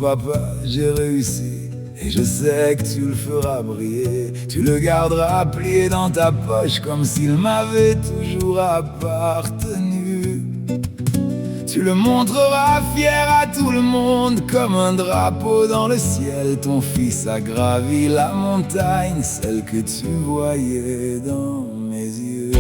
papa, j'ai réussi, et je sais que tu le feras briller. Tu le garderas plié dans ta poche comme s'il m'avait toujours appartenu. Tu le montreras fier à tout le monde comme un drapeau dans le ciel. Ton fils a gravi la montagne, celle que tu voyais dans mes yeux.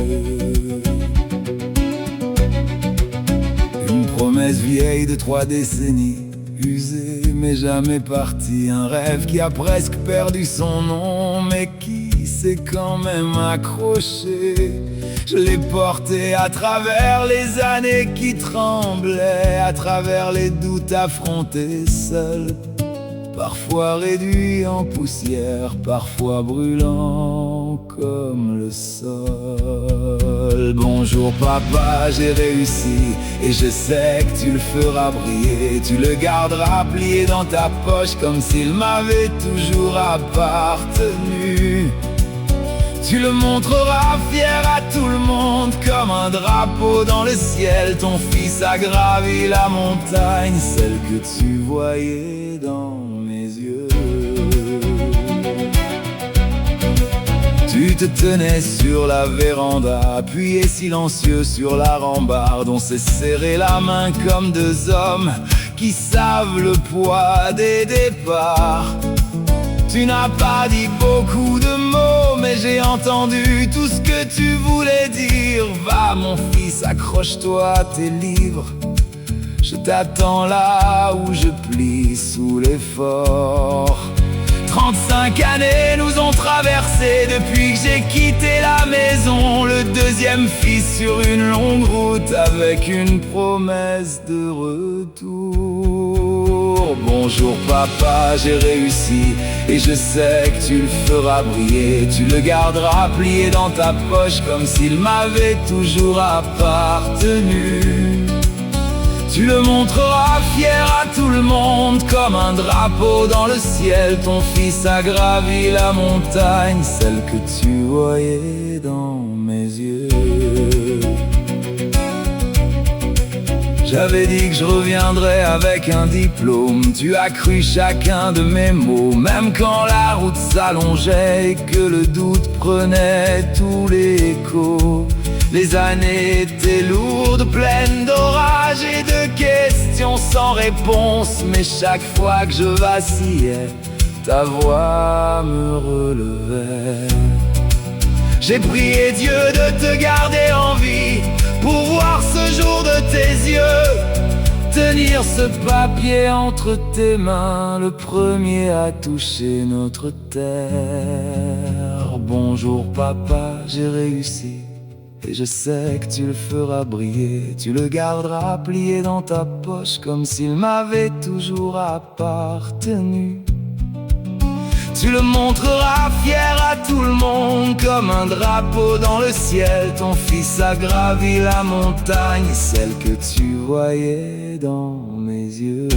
Une promesse vieille de 3 décennies, usée mais jamais partie. Un rêve qui a presque perdu son nom, mais qui s'est quand même accroché. Je l'ai porté à travers les années qui tremblaient, à travers les doutes affrontés seul, parfois réduit en poussière, parfois brûlant comme le sol. Bonjour papa, j'ai réussi, et je sais que tu le feras briller. Tu le garderas plié dans ta poche comme s'il m'avait toujours appartenu. Tu le montreras fier à tout le monde comme un drapeau dans le ciel. Ton fils a gravi la montagne, celle que tu voyais dans mes yeux. Tu te tenais sur la véranda, appuyé silencieux sur la rambarde. On s'est serré la main comme 2 hommes qui savent le poids des départs. Tu n'as pas dit beaucoup de mots, mais j'ai entendu tout ce que tu voulais dire. Va mon fils, accroche-toi à tes livres. Je t'attends là où je plie sous l'effort. 35 années nous ont traversé depuis que j'ai quitté la maison. Le 2e fils sur une longue route avec une promesse de retour. Bonjour papa, j'ai réussi, et je sais que tu le feras briller. Tu le garderas plié dans ta poche comme s'il m'avait toujours appartenu. Tu le montreras fier à tout le monde comme un drapeau dans le ciel. Ton fils a gravi la montagne, celle que tu voyais dans mes yeux. J'avais dit que je reviendrais avec un diplôme. Tu as cru chacun de mes mots, même quand la route s'allongeait et que le doute prenait tout l'écho. Les années étaient lourdes, pleines d'orages et de questions sans réponse. Mais chaque fois que je vacillais, ta voix me relevait. J'ai prié Dieu de te garder en vie pour voir ce jour de tes yeux. Tenir ce papier entre tes mains, le premier à toucher notre terre. Bonjour papa, j'ai réussi, et je sais que tu le feras briller. Tu le garderas plié dans ta poche comme s'il m'avait toujours appartenu. Tu le montreras fier à tout le monde comme un drapeau dans le ciel. Ton fils a gravi la montagne, celle que tu voyais dans mes yeux.